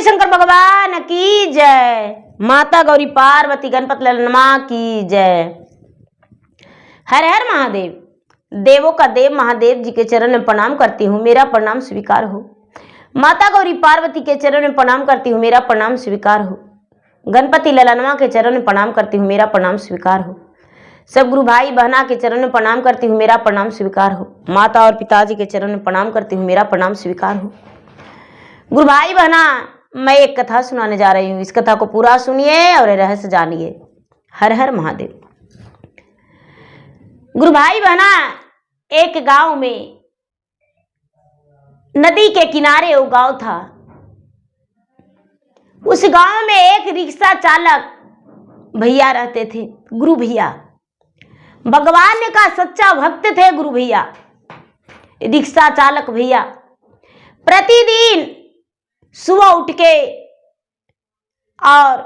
बोली शंकर भगवान की जय। माता गौरी पार्वती गणपति ललनमा की जय। हर हर महादेव। देवों का देव महादेव जी के चरण में प्रणाम करती हूँ, मेरा प्रणाम स्वीकार हो। माता गौरी पार्वती के चरण में प्रणाम करती हूँ, मेरा प्रणाम स्वीकार हो। गणपति ललनमा के चरण में प्रणाम करती हूँ, मेरा प्रणाम स्वीकार हो। सब गुरु भाई बहना के चरण में प्रणाम करती हूँ, मेरा प्रणाम स्वीकार हो। माता और पिताजी के चरण में प्रणाम करती हूँ, मेरा प्रणाम स्वीकार हो। गुरु भाई बहना, मैं एक कथा सुनाने जा रही हूँ, इस कथा को पूरा सुनिए और रहस्य जानिए। हर हर महादेव। गुरु भाई बहना, एक गांव में नदी के किनारे वो गांव था। उस गांव में एक रिक्शा चालक भैया रहते थे, गुरु भैया। भगवान का सच्चा भक्त थे गुरु भैया, रिक्शा चालक भैया। प्रतिदिन सुबह उठ के और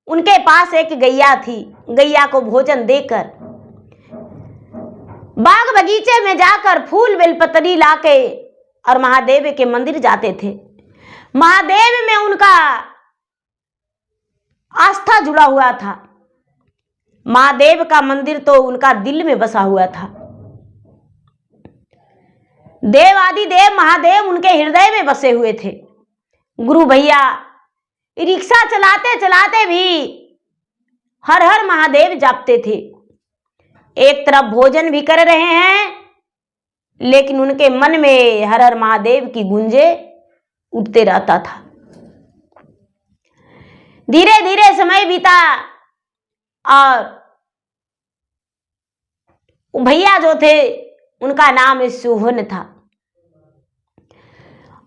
उनके पास एक गैया थी, गैया को भोजन देकर बाग बगीचे में जाकर फूल बेलपत्री लाके और महादेव के मंदिर जाते थे। महादेव में उनका आस्था जुड़ा हुआ था। महादेव का मंदिर तो उनका दिल में बसा हुआ था। देव आदि देव महादेव उनके हृदय में बसे हुए थे। गुरु भैया रिक्शा चलाते चलाते भी हर हर महादेव जापते थे। एक तरफ भोजन भी कर रहे हैं, लेकिन उनके मन में हर हर महादेव की गूंजे उठते रहता था। धीरे धीरे समय बीता और भैया जो थे उनका नाम सोहन था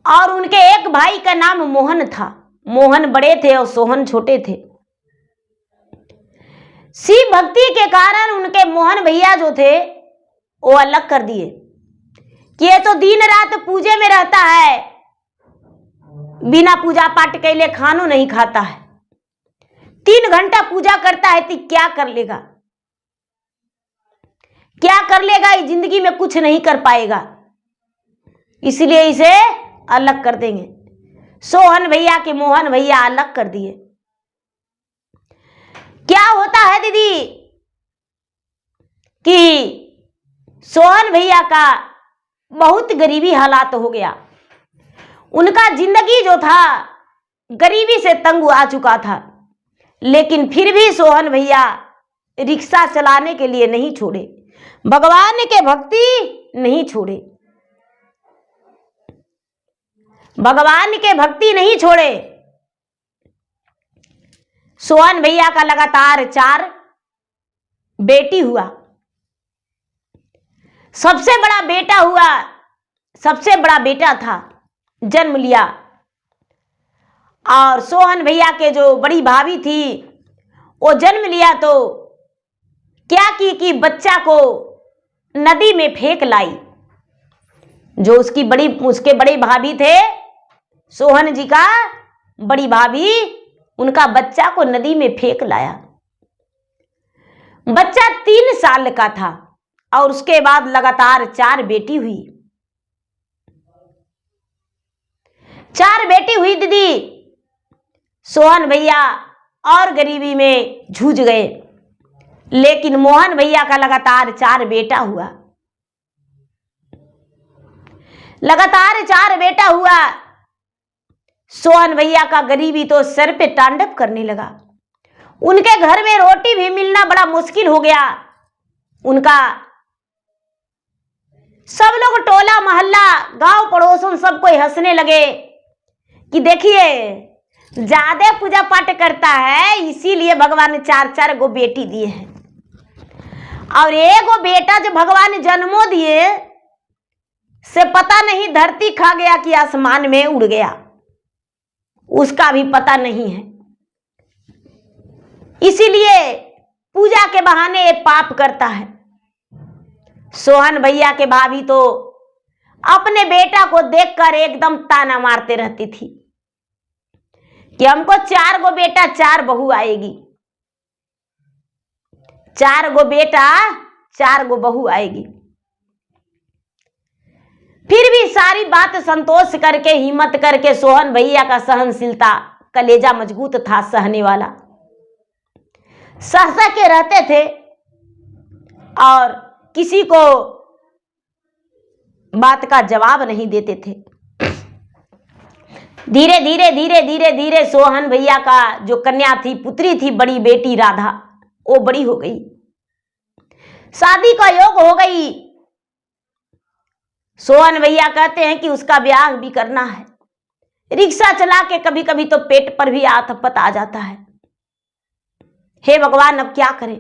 और उनके एक भाई का नाम मोहन था। मोहन बड़े थे और सोहन छोटे थे। शिव भक्ति के कारण उनके मोहन भैया जो थे वो अलग कर दिए कि ये तो दिन रात पूजे में रहता है, बिना पूजा पाठ के लिए खानो नहीं खाता है। 3 घंटा पूजा करता है तो क्या कर लेगा, क्या कर लेगा, इस जिंदगी में कुछ नहीं कर पाएगा, इसलिए इसे अलग कर देंगे। सोहन भैया के मोहन भैया अलग कर दिए। क्या होता है दीदी कि सोहन भैया का बहुत गरीबी हालात हो गया। उनका जिंदगी जो था गरीबी से तंग आ चुका था, लेकिन फिर भी सोहन भैया रिक्शा चलाने के लिए नहीं छोड़े, भगवान के भक्ति नहीं छोड़े, भगवान के भक्ति नहीं छोड़े। सोहन भैया का लगातार 4 बेटी हुआ। सबसे बड़ा बेटा हुआ, सबसे बड़ा बेटा था, जन्म लिया। और सोहन भैया के जो बड़ी भाभी थी वो जन्म लिया तो क्या की कि बच्चा को नदी में फेंक लाई। जो उसके बड़े भाभी थे, सोहन जी का बड़ी भाभी, उनका बच्चा को नदी में फेंक लाया। बच्चा 3 साल का था और उसके बाद लगातार 4 बेटी हुई। 4 बेटी हुई दीदी। सोहन भैया और गरीबी में जूझ गए, लेकिन मोहन भैया का लगातार 4 बेटा हुआ। लगातार 4 बेटा हुआ। सोहन भैया का गरीबी तो सर पे तांडव करने लगा। उनके घर में रोटी भी मिलना बड़ा मुश्किल हो गया। उनका सब लोग, टोला मोहल्ला, गांव पड़ोसन सब कोई हंसने लगे कि देखिए ज्यादा पूजा पाठ करता है, इसीलिए भगवान ने 4-4 गो बेटी दिए हैं। और एगो बेटा जो भगवान जन्मों दिए से पता नहीं धरती खा गया कि आसमान में उड़ गया, उसका भी पता नहीं है। इसीलिए पूजा के बहाने ये पाप करता है। सोहन भैया के भाभी तो अपने बेटा को देखकर एकदम ताना मारते रहती थी कि हमको 4 गो बेटा 4 बहू आएगी, 4 गो बेटा 4 गो बहू आएगी। फिर भी सारी बात संतोष करके, हिम्मत करके, सोहन भैया का सहनशीलता, कलेजा मजबूत था, सहने वाला, सह सह के रहते थे और किसी को बात का जवाब नहीं देते थे। धीरे धीरे धीरे धीरे धीरे सोहन भैया का जो कन्या थी, पुत्री थी, बड़ी बेटी राधा, वो बड़ी हो गई, शादी का योग हो गई। सोहन भैया कहते हैं कि उसका ब्याह भी करना है। रिक्शा चला के कभी कभी तो पेट पर भी आथपत आ जाता है। हे भगवान, अब क्या करें।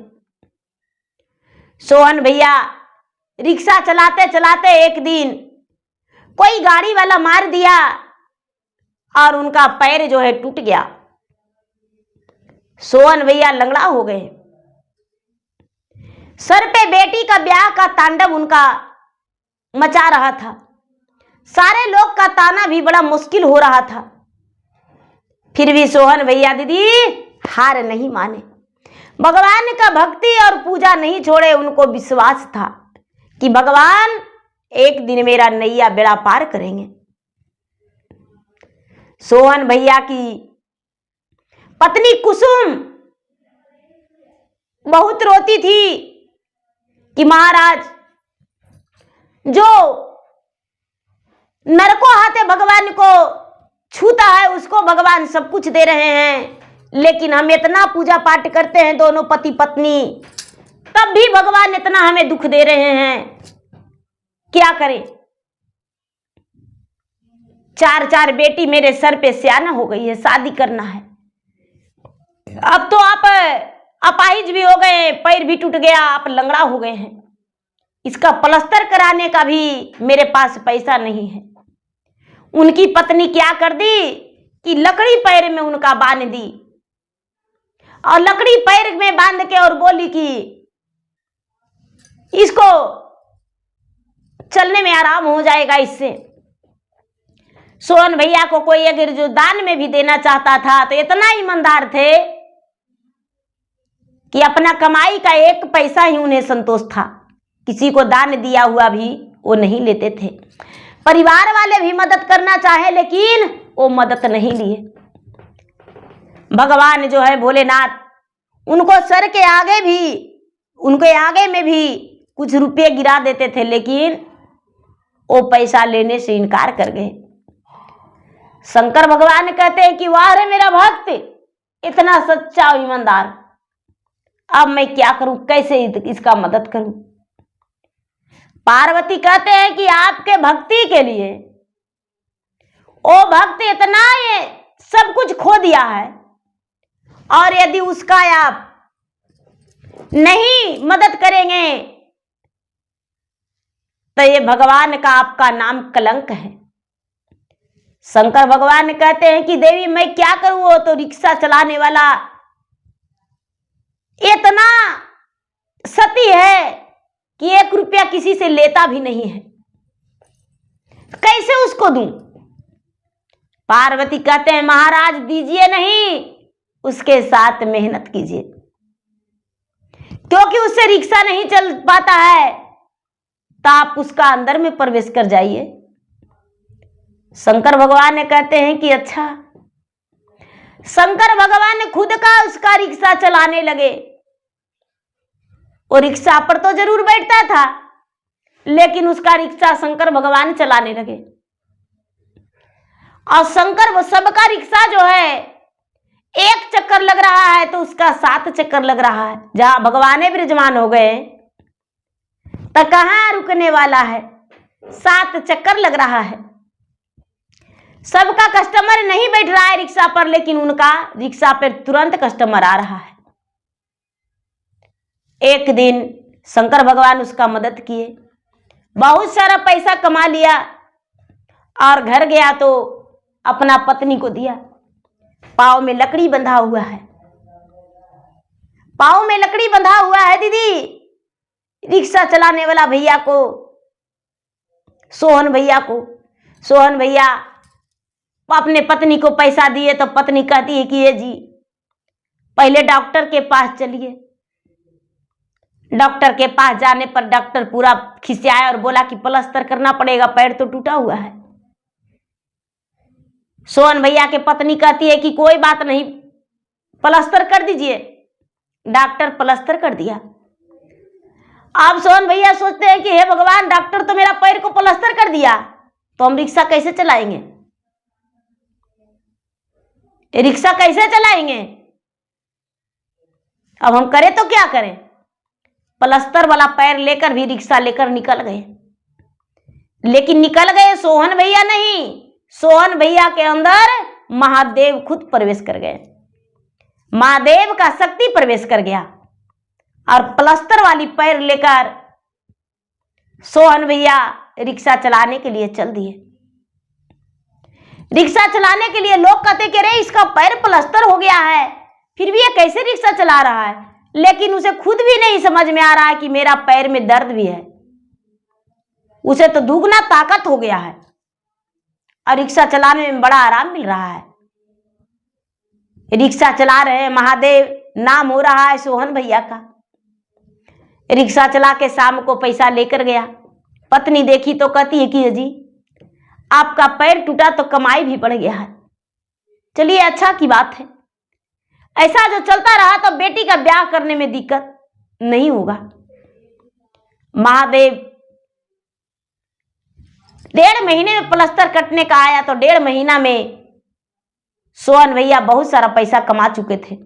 सोहन भैया रिक्शा चलाते चलाते एक दिन कोई गाड़ी वाला मार दिया और उनका पैर जो है टूट गया। सोहन भैया लंगड़ा हो गए। सर पे बेटी का ब्याह का तांडव उनका मचा रहा था। सारे लोग का ताना भी बड़ा मुश्किल हो रहा था। फिर भी सोहन भैया दीदी हार नहीं माने, भगवान का भक्ति और पूजा नहीं छोड़े। उनको विश्वास था कि भगवान एक दिन मेरा नैया बेड़ा पार करेंगे। सोहन भैया की पत्नी कुसुम बहुत रोती थी कि महाराज, जो नरको हाथे भगवान को छूता है उसको भगवान सब कुछ दे रहे हैं, लेकिन हम इतना पूजा पाठ करते हैं दोनों पति पत्नी, तब भी भगवान इतना हमें दुख दे रहे हैं, क्या करें। चार चार बेटी मेरे सर पे सियाना हो गई है, शादी करना है। अब तो आप अपाहिज भी हो गए, पैर भी टूट गया, आप लंगड़ा हो गए हैं। इसका प्लास्टर कराने का भी मेरे पास पैसा नहीं है। उनकी पत्नी क्या कर दी कि लकड़ी पैर में उनका बांध दी और लकड़ी पैर में बांध के और बोली कि इसको चलने में आराम हो जाएगा इससे। सोहन भैया को कोई अगर जो दान में भी देना चाहता था तो इतना ईमानदार थे कि अपना कमाई का एक पैसा ही उन्हें संतोष था, किसी को दान दिया हुआ भी वो नहीं लेते थे। परिवार वाले भी मदद करना चाहे लेकिन वो मदद नहीं लिए। भगवान जो है भोलेनाथ उनको सर के आगे भी, उनके आगे में भी कुछ रुपये गिरा देते थे, लेकिन वो पैसा लेने से इनकार कर गए। शंकर भगवान कहते हैं कि वाह रे मेरा भक्त, इतना सच्चा और ईमानदार, अब मैं क्या करूं, कैसे इसका मदद करूं। पार्वती कहते हैं कि आपके भक्ति के लिए वो भक्त इतना ये सब कुछ खो दिया है, और यदि उसका आप नहीं मदद करेंगे तो ये भगवान का आपका नाम कलंक है। शंकर भगवान कहते हैं कि देवी मैं क्या करूं, वो तो रिक्शा चलाने वाला इतना सती है कि 1 रुपया किसी से लेता भी नहीं है, कैसे उसको दूं। पार्वती कहते हैं महाराज दीजिए नहीं, उसके साथ मेहनत कीजिए, क्योंकि उससे रिक्शा नहीं चल पाता है तो आप उसका अंदर में प्रवेश कर जाइए। शंकर भगवान ने कहते हैं कि अच्छा। शंकर भगवान ने खुद का उसका रिक्शा चलाने लगे। वो रिक्शा पर तो जरूर बैठता था, लेकिन उसका रिक्शा शंकर भगवान चलाने लगे। और शंकर सबका रिक्शा जो है 1 चक्कर लग रहा है तो उसका 7 चक्कर लग रहा है। जहां भगवान विराजमान हो गए तो कहां रुकने वाला है, 7 चक्कर लग रहा है। सबका कस्टमर नहीं बैठ रहा है रिक्शा पर, लेकिन उनका रिक्शा पर तुरंत कस्टमर आ रहा है। एक दिन शंकर भगवान उसका मदद किए, बहुत सारा पैसा कमा लिया और घर गया तो अपना पत्नी को दिया। पाँव में लकड़ी बंधा हुआ है, पाँव में लकड़ी बंधा हुआ है दीदी। रिक्शा चलाने वाला भैया को, सोहन भैया अपने पत्नी को पैसा दिए तो पत्नी कहती है कि ये जी पहले डॉक्टर के पास चलिए। डॉक्टर के पास जाने पर डॉक्टर पूरा खिसियाया और बोला कि प्लास्टर करना पड़ेगा, पैर तो टूटा हुआ है। सोहन भैया के पत्नी कहती है कि कोई बात नहीं, प्लास्टर कर दीजिए। डॉक्टर प्लास्टर कर दिया। अब सोहन भैया सोचते हैं कि हे भगवान, डॉक्टर तो मेरा पैर को प्लास्टर कर दिया, तो हम रिक्शा कैसे चलाएंगे? रिक्शा कैसे चलाएंगे? अब हम करें तो क्या करें? प्लास्टर वाला पैर लेकर भी रिक्शा लेकर निकल गए। लेकिन निकल गए सोहन भैया नहीं, सोहन भैया के अंदर महादेव खुद प्रवेश कर गए। महादेव का शक्ति प्रवेश कर गया और प्लास्टर वाली पैर लेकर सोहन भैया रिक्शा चलाने के लिए चल दिए। रिक्शा चलाने के लिए लोग कहते कि रे इसका पैर प्लास्टर हो गया है, फिर भी ये कैसे रिक्शा चला रहा है? लेकिन उसे खुद भी नहीं समझ में आ रहा है कि मेरा पैर में दर्द भी है। उसे तो दुगना ताकत हो गया है और रिक्शा चलाने में बड़ा आराम मिल रहा है। रिक्शा चला रहे हैं, महादेव नाम हो रहा है सोहन भैया का। रिक्शा चला के शाम को पैसा लेकर गया। पत्नी देखी तो कहती है कि जी आपका पैर टूटा तो कमाई भी बढ़ गया है। चलिए अच्छा की बात है। ऐसा जो चलता रहा तो बेटी का ब्याह करने में दिक्कत नहीं होगा। महादेव 1.5 महीने में प्लास्टर कटने का आया तो 1.5 महीना में सोहन भैया बहुत सारा पैसा कमा चुके थे।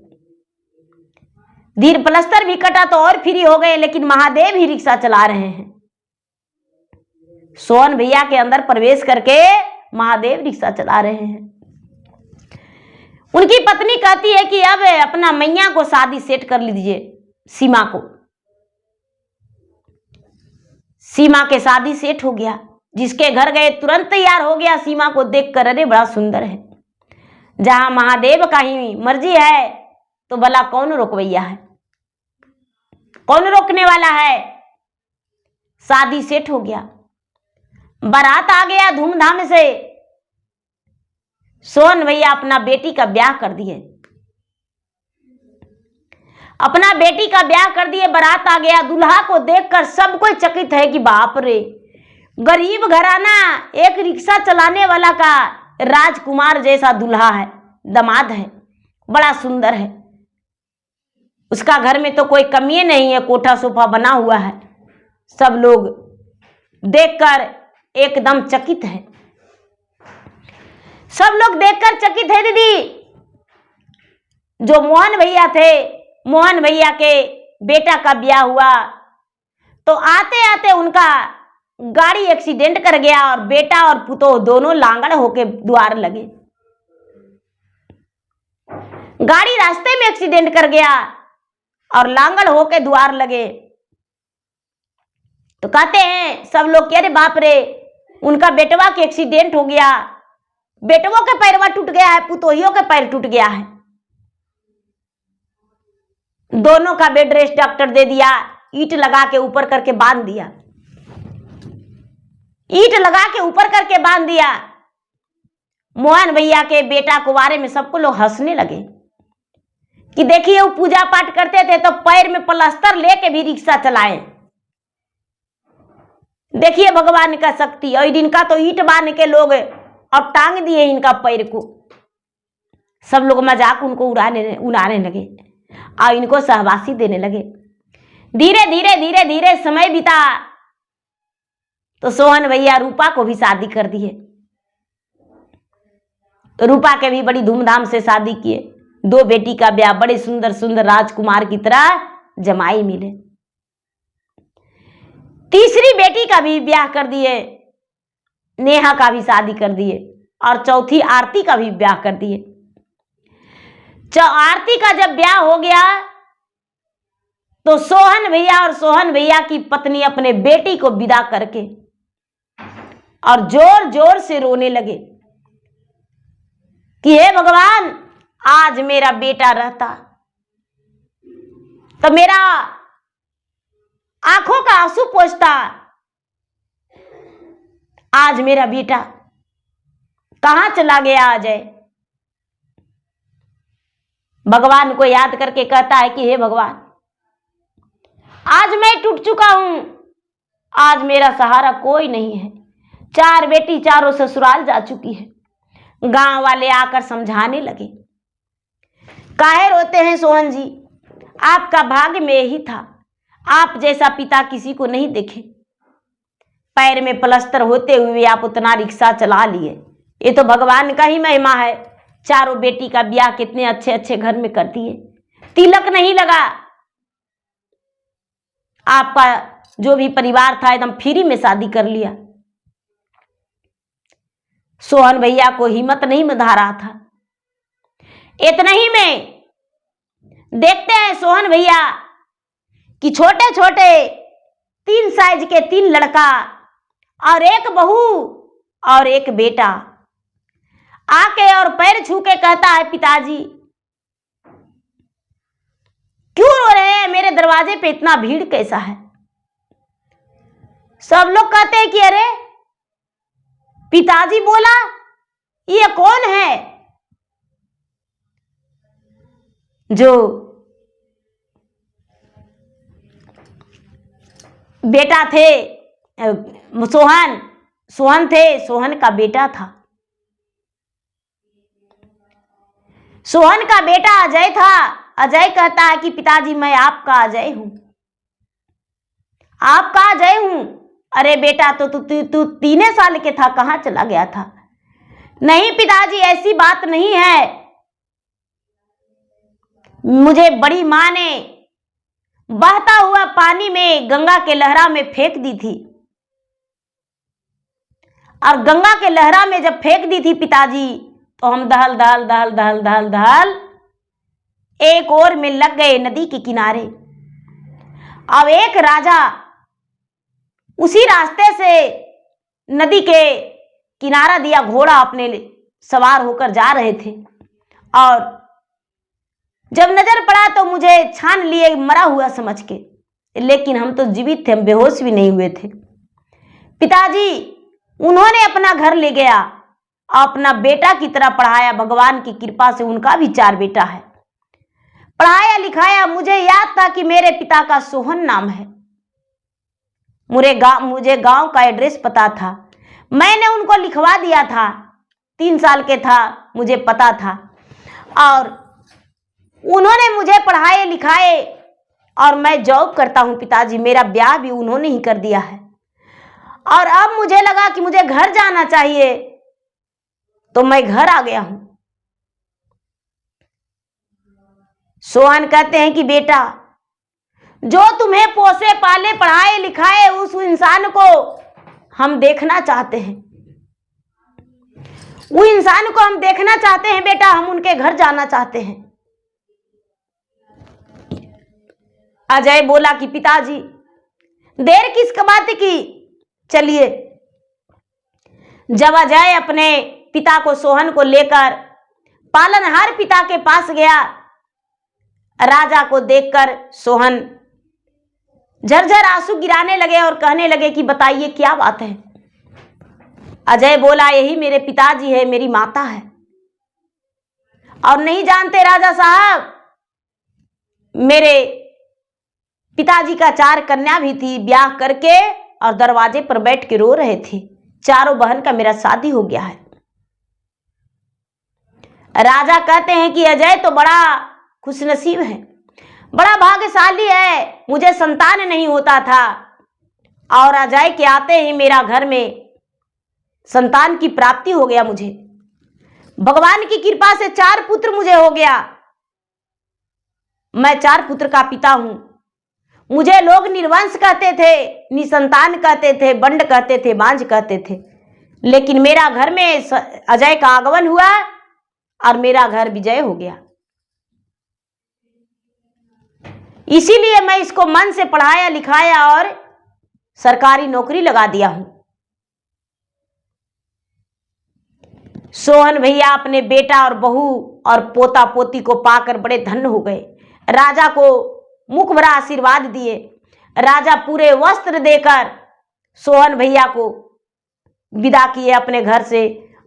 धीरे प्लास्टर भी कटा तो और फ्री हो गए, लेकिन महादेव ही रिक्शा चला रहे हैं। सोहन भैया के अंदर प्रवेश करके महादेव रिक्शा चला रहे हैं। उनकी पत्नी कहती है कि अब अपना मैया को शादी सेट कर लीजिए, सीमा को। सीमा के शादी सेट हो गया। जिसके घर गए तुरंत तैयार हो गया सीमा को देखकर, अरे बड़ा सुंदर है। जहां महादेव का ही मर्जी है तो भला कौन रोकवैया है, कौन रोकने वाला है? शादी सेट हो गया, बारात आ गया धूमधाम से। सोहन भैया अपना बेटी का ब्याह कर दिए, अपना बेटी का ब्याह कर दिए। बारात आ गया, दूल्हा को देखकर सब कोई चकित है कि बाप रे, गरीब घराना, एक रिक्शा चलाने वाला का राजकुमार जैसा दूल्हा है, दामाद है, बड़ा सुंदर है। उसका घर में तो कोई कमी नहीं है, कोठा सोफा बना हुआ है। सब लोग देखकर एकदम चकित है, सब लोग देखकर चकित है। दीदी जो मोहन भैया थे, मोहन भैया के बेटा का ब्याह हुआ तो आते आते उनका गाड़ी एक्सीडेंट कर गया और बेटा और पुतोह दोनों लांगड़ होके द्वार लगे। गाड़ी रास्ते में एक्सीडेंट कर गया और लांगड़ होके द्वार लगे। तो कहते हैं सब लोग, अरे बाप रे, उनका बेटवा के एक्सीडेंट हो गया, बेटवों के पैरवा टूट गया है, पुतोहियों के पैर टूट गया है। दोनों का बेड रेस्ट डॉक्टर दे दिया, ईंट लगा के ऊपर करके बांध दिया, ईंट लगा के ऊपर करके बांध दिया। मोहन भैया के बेटा को बारे में सबको लोग हंसने लगे कि देखिए वो पूजा पाठ करते थे तो पैर में प्लास्टर लेके भी रिक्शा चलाए। देखिए भगवान का शक्ति। और इनका तो ईंट बांध के लोग और टांग दिए इनका पैर को। सब लोग मजाक उनको उड़ाने लगे और इनको शाबाशी देने लगे। धीरे धीरे धीरे धीरे समय बीता तो सोहन भैया रूपा को भी शादी कर दिए। तो रूपा के भी बड़ी धूमधाम से शादी किए। 2 बेटी का ब्याह, बड़े सुंदर सुंदर राजकुमार की तरह जमाई मिले। तीसरी बेटी का भी ब्याह कर दिए, नेहा का भी शादी कर दिए और चौथी आरती का भी ब्याह कर दिए। आरती का जब ब्याह हो गया तो सोहन भैया और सोहन भैया की पत्नी अपने बेटी को विदा करके और जोर जोर से रोने लगे कि हे भगवान, आज मेरा बेटा रहता तो मेरा आंखों का आंसू पोंछता। आज मेरा बेटा कहां चला गया अजय? भगवान को याद करके कहता है कि हे भगवान, आज मैं टूट चुका हूं, आज मेरा सहारा कोई नहीं है। 4 बेटी चारों ससुराल जा चुकी है। गांव वाले आकर समझाने लगे, काहे रोते हैं सोहन जी, आपका भाग्य में ही था, आप जैसा पिता किसी को नहीं देखे। पैर में प्लास्टर होते हुए आप उतना रिक्शा चला लिए, ये तो भगवान का ही महिमा है। चारों बेटी का ब्याह कितने अच्छे अच्छे घर में कर दिए, तिलक नहीं लगा। आपका जो भी परिवार था एकदम फ्री में शादी कर लिया। सोहन भैया को हिम्मत नहीं बंधा रहा था। इतना ही में देखते हैं सोहन भैया कि छोटे छोटे 3 साइज के 3 लड़का और एक बहू और एक बेटा आके और पैर छू के कहता है, पिताजी क्यों रो रहे हैं, मेरे दरवाजे पे इतना भीड़ कैसा है। सब लोग कहते हैं कि अरे पिताजी बोला ये कौन है। जो बेटा थे सोहन थे, सोहन का बेटा था। सोहन का बेटा अजय था। अजय कहता है कि पिताजी मैं आपका अजय हूं, आपका अजय हूं। अरे बेटा तो तू 3 साल के था, कहां चला गया था। नहीं पिताजी ऐसी बात नहीं है, मुझे बड़ी मां ने बहता हुआ पानी में गंगा के लहरा में फेंक दी थी, और गंगा के लहरा में जब फेंक दी थी पिताजी तो हम दहल दहल दहल दहल दहल दहल एक ओर में लग गए नदी के किनारे। अब एक राजा उसी रास्ते से नदी के किनारा दिया घोड़ा अपने सवार होकर जा रहे थे, और जब नजर पड़ा तो मुझे छान लिए मरा हुआ समझ के, लेकिन हम तो जीवित थे, हम बेहोश भी नहीं हुए थे। पिताजी उन्होंने अपना घर ले गया, अपना बेटा की तरह पढ़ाया। भगवान की कृपा से उनका भी 4 बेटा है, पढ़ाया लिखाया। मुझे याद था कि मेरे पिता का सोहन नाम है। मुझे गांव का एड्रेस पता था, मैंने उनको लिखवा दिया था। 3 साल के था, मुझे पता था, और उन्होंने मुझे पढ़ाए लिखाए, और मैं जॉब करता हूं पिताजी। मेरा ब्याह भी उन्होंने ही कर दिया है, और अब मुझे लगा कि मुझे घर जाना चाहिए, तो मैं घर आ गया हूं। सोहन कहते हैं कि बेटा जो तुम्हें पोसे पाले पढ़ाए लिखाए उस इंसान को हम देखना चाहते हैं, वो इंसान को हम देखना चाहते हैं बेटा, हम उनके घर जाना चाहते हैं। अजय बोला कि पिताजी देर किस बात की, चलिए। जब अजय अपने पिता को सोहन को लेकर पालनहार पिता के पास गया, राजा को देखकर सोहन झरझर आंसू गिराने लगे और कहने लगे कि बताइए क्या बात है। अजय बोला यही मेरे पिताजी है, मेरी माता है। और नहीं जानते राजा साहब, मेरे पिताजी का 4 कन्या भी थी, ब्याह करके और दरवाजे पर बैठ के रो रहे थे। 4 बहन का मेरा शादी हो गया है। राजा कहते हैं कि अजय तो बड़ा खुशनसीब है, बड़ा भाग्यशाली है, मुझे संतान नहीं होता था, और अजय के आते ही मेरा घर में संतान की प्राप्ति हो गया। मुझे भगवान की कृपा से 4 पुत्र मुझे हो गया। मैं 4 पुत्र का पिता हूं। मुझे लोग निर्वंश कहते थे, निसंतान कहते थे, बंड कहते थे, बांझ कहते थे, लेकिन मेरा घर में अजय का आगमन हुआ और मेरा घर विजय हो गया। इसीलिए मैं इसको मन से पढ़ाया लिखाया और सरकारी नौकरी लगा दिया हूं। सोहन भैया अपने बेटा और बहू और पोता पोती को पाकर बड़े धन्य हो गए। राजा को मुख भरा आशीर्वाद दिए। राजा पूरे वस्त्र देकर सोहन भैया को विदा किए अपने घर से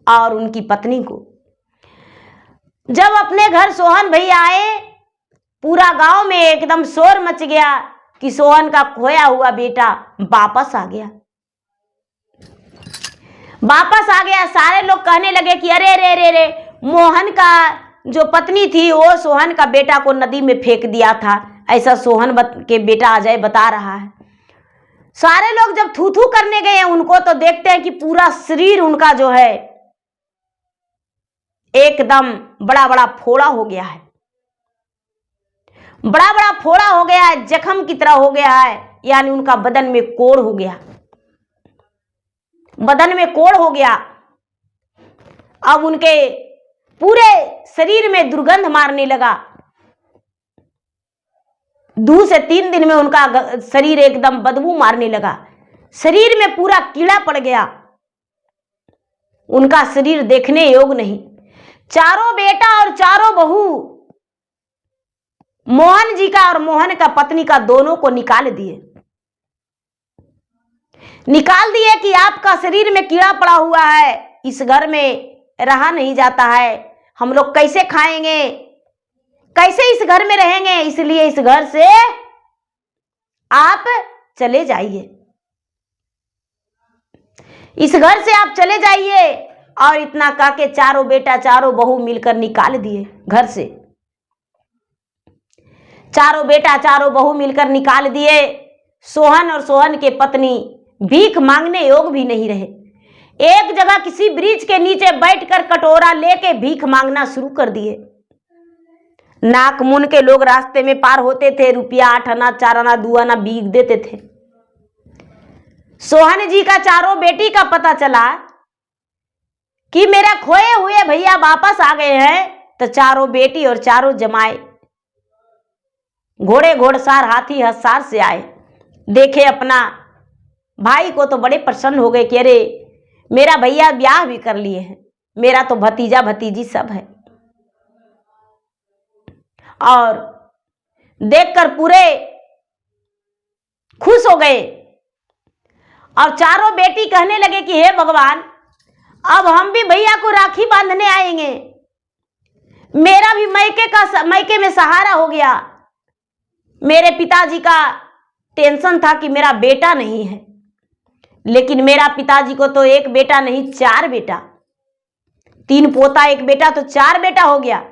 और उनकी पत्नी को। जब अपने घर सोहन भैया आए, पूरा गांव में एकदम शोर मच गया। कि सोहन का खोया हुआ बेटा वापस आ गया। सारे लोग कहने लगे कि अरे रे रे रे, मोहन का जो पत्नी थी वो सोहन का बेटा को नदी में फेंक दिया था, ऐसा सोहन के बेटा अजय बता रहा है। सारे लोग जब थू थू करने गए उनको, तो देखते हैं कि पूरा शरीर उनका जो है एकदम बड़ा बड़ा फोड़ा हो गया है, बड़ा बड़ा फोड़ा हो गया है, जख्म की तरह हो गया है, यानी उनका बदन में कोढ़ हो गया, बदन में कोढ़ हो गया। अब उनके पूरे शरीर में दुर्गंध मारने लगा। 2 से 3 दिन में उनका शरीर एकदम बदबू मारने लगा, शरीर में पूरा कीड़ा पड़ गया, उनका शरीर देखने योग्य नहीं। चारों बेटा और चारों बहू, मोहन जी का और मोहन का पत्नी का, दोनों को निकाल दिए कि आपका शरीर में कीड़ा पड़ा हुआ है, इस घर में रहा नहीं जाता है, हम लोग कैसे खाएंगे, कैसे इस घर में रहेंगे, इसलिए इस घर से आप चले जाइए, इस घर से आप चले जाइए। और इतना कह के चारों बेटा चारों बहू मिलकर निकाल दिए घर से, चारों बेटा चारों बहू मिलकर निकाल दिए। सोहन और सोहन के पत्नी भीख मांगने योग्य भी नहीं रहे। एक जगह किसी वृक्ष के नीचे बैठकर कटोरा लेके भीख मांगना शुरू कर दिए। नाक मुन के लोग रास्ते में पार होते थे, रुपया 8 आना 4 आना 2 आना भीख देते थे। सोहन जी का चारों बेटी का पता चला कि मेरा खोए हुए भैया वापस आ गए हैं, तो चारों बेटी और चारों जमाए घोड़े घोड़सार हाथी हसार से आए, देखे अपना भाई को तो बड़े प्रसन्न हो गए कि अरे मेरा भैया ब्याह भी कर लिए हैं, मेरा तो भतीजा भतीजी सब है। और देखकर पूरे खुश हो गए। और चारों बेटी कहने लगे कि हे भगवान, अब हम भी भैया को राखी बांधने आएंगे, मेरा भी मैके में सहारा हो गया। मेरे पिताजी का टेंशन था कि मेरा बेटा नहीं है, लेकिन मेरा पिताजी को तो एक बेटा नहीं 4 बेटा, 3 पोता 1 बेटा, तो 4 बेटा हो गया।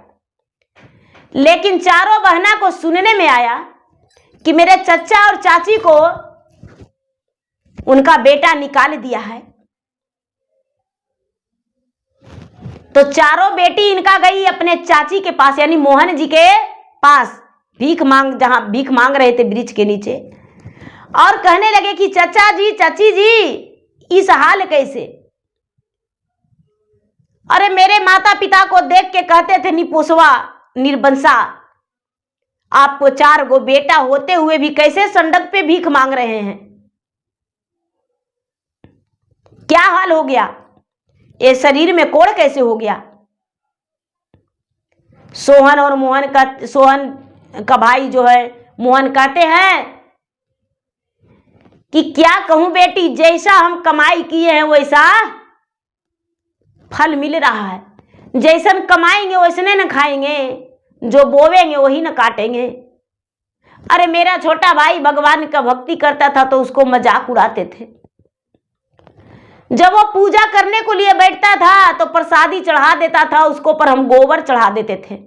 लेकिन चारों बहना को सुनने में आया कि मेरे चचा और चाची को उनका बेटा निकाल दिया है, तो चारों बेटी इनका गई अपने चाची के पास, यानी मोहन जी के पास, जहां भीख मांग रहे थे वृक्ष के नीचे, और कहने लगे कि चचा जी चाची जी इस हाल कैसे। अरे मेरे माता पिता को देख के कहते थे निपोसवा निर्वंशा, आपको 4 गो बेटा होते हुए भी कैसे संडक पे भीख मांग रहे हैं, क्या हाल हो गया, ये शरीर में कोढ़ कैसे हो गया। सोहन का भाई जो है मोहन कहते हैं कि क्या कहूं बेटी, जैसा हम कमाई किए हैं वैसा फल मिल रहा है, जैसन कमाएंगे वैसने न खाएंगे, जो बोवेंगे वही न काटेंगे। अरे मेरा छोटा भाई भगवान का भक्ति करता था तो उसको मजाक उड़ाते थे, जब वो पूजा करने को लिए बैठता था तो प्रसादी चढ़ा देता था उसको, पर हम गोबर चढ़ा देते थे।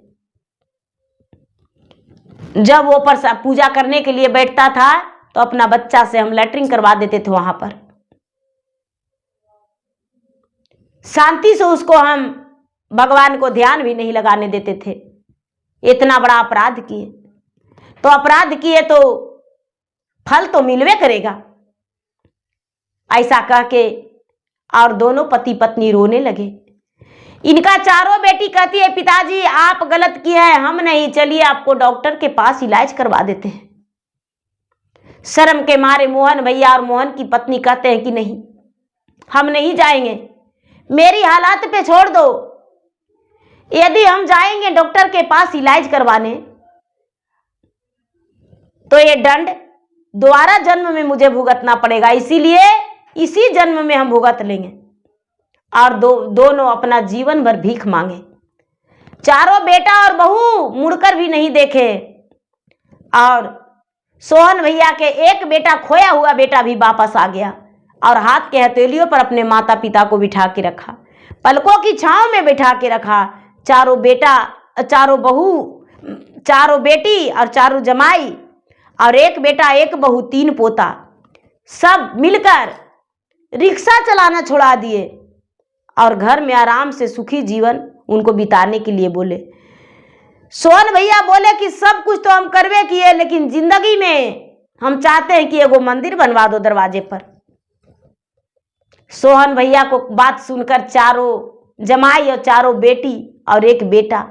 जब वो पूजा करने के लिए बैठता था तो अपना बच्चा से हम लैट्रिन करवा देते थे, वहां पर शांति से उसको हम भगवान को ध्यान भी नहीं लगाने देते थे। इतना बड़ा अपराध किए, तो अपराध किए तो फल तो मिलवे करेगा, ऐसा कह के और दोनों पति पत्नी रोने लगे। इनका चारों बेटी कहती है पिताजी आप गलत किए हैं, हम नहीं, चलिए आपको डॉक्टर के पास इलाज करवा देते हैं। शर्म के मारे मोहन भैया और मोहन की पत्नी कहते हैं कि नहीं, हम नहीं जाएंगे, मेरी हालात पे छोड़ दो, यदि हम जाएंगे डॉक्टर के पास इलाज करवाने तो ये दंड दोबारा जन्म में मुझे भुगतना पड़ेगा, इसीलिए इसी जन्म में हम भुगत लेंगे। और दोनों अपना जीवन भर भीख मांगे। चारों बेटा और बहू मुड़कर भी नहीं देखे। और सोहन भैया के एक बेटा, खोया हुआ बेटा भी वापस आ गया और हाथ के हथेलियों पर अपने माता पिता को बिठा के रखा, पलकों की छांव में बिठा के रखा। चारों बेटा, चारों बहू, चारों बेटी और चारों जमाई और एक बेटा एक बहू 3 पोता, सब मिलकर रिक्शा चलाना छुड़ा दिए और घर में आराम से सुखी जीवन उनको बिताने के लिए बोले। सोहन भैया बोले कि सब कुछ तो हम करवे किए, लेकिन जिंदगी में हम चाहते हैं कि एगो मंदिर बनवा दो दरवाजे पर। सोहन भैया को बात सुनकर चारों जमाई और चारों बेटी और एक बेटा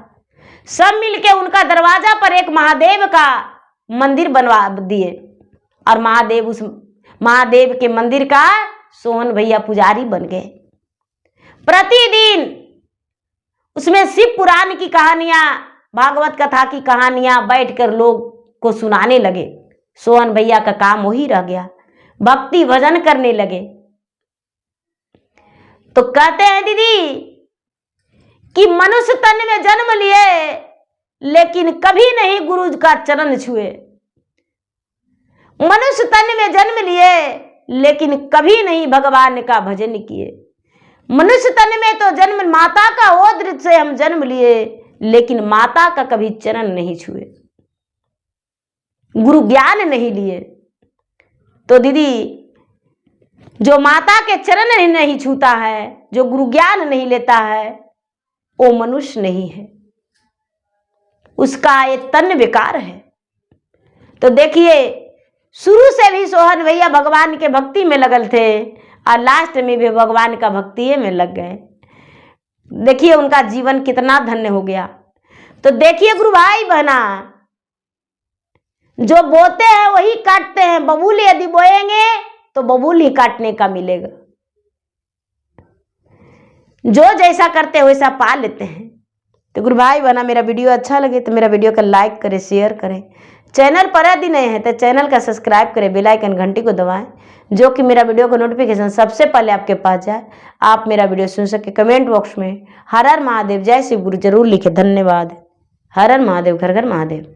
सब मिलके उनका दरवाजा पर एक महादेव का मंदिर बनवा दिए और महादेव, उस महादेव के मंदिर का सोहन भैया पुजारी बन गए। प्रतिदिन उसमें शिव पुराण की कहानियां, भागवत कथा की कहानियां बैठकर लोग को सुनाने लगे। सोहन भैया का काम वही रह गया, भक्ति भजन करने लगे। तो कहते हैं दीदी कि मनुष्य तन में जन्म लिए लेकिन कभी नहीं गुरु का चरण छुए। मनुष्य तन में जन्म लिए लेकिन कभी नहीं भगवान का भजन किए। मनुष्य तन में तो जन्म माता का ओद्र से हम जन्म लिए, लेकिन माता का कभी चरण नहीं छुए, गुरु ज्ञान नहीं लिए। तो दीदी, जो माता के चरण नहीं छूता है, जो गुरु ज्ञान नहीं लेता है, वो मनुष्य नहीं है, उसका ये तन बेकार है। तो देखिए, शुरू से भी सोहन भैया भगवान के भक्ति में लगल थे और लास्ट में भी भगवान का भक्ति में लग गए। देखिए उनका जीवन कितना धन्य हो गया। तो देखिए गुरु भाई बहना, जो बोते हैं वही काटते हैं। बबूल यदि बोएंगे तो बबूल ही काटने का मिलेगा। जो जैसा करते हैं वैसा पा लेते हैं। तो गुरु भाई बहना, मेरा वीडियो अच्छा लगे तो मेरा वीडियो का लाइक करें, शेयर करें। चैनल पर यदि नए हैं तो चैनल का सब्सक्राइब करें, बेल आइकन घंटी को दबाएं, जो कि मेरा वीडियो का नोटिफिकेशन सबसे पहले आपके पास जाए, आप मेरा वीडियो सुन सके। कमेंट बॉक्स में हर हर महादेव, जय शिव गुरु जरूर लिखे। धन्यवाद। हर हर महादेव, घर घर महादेव।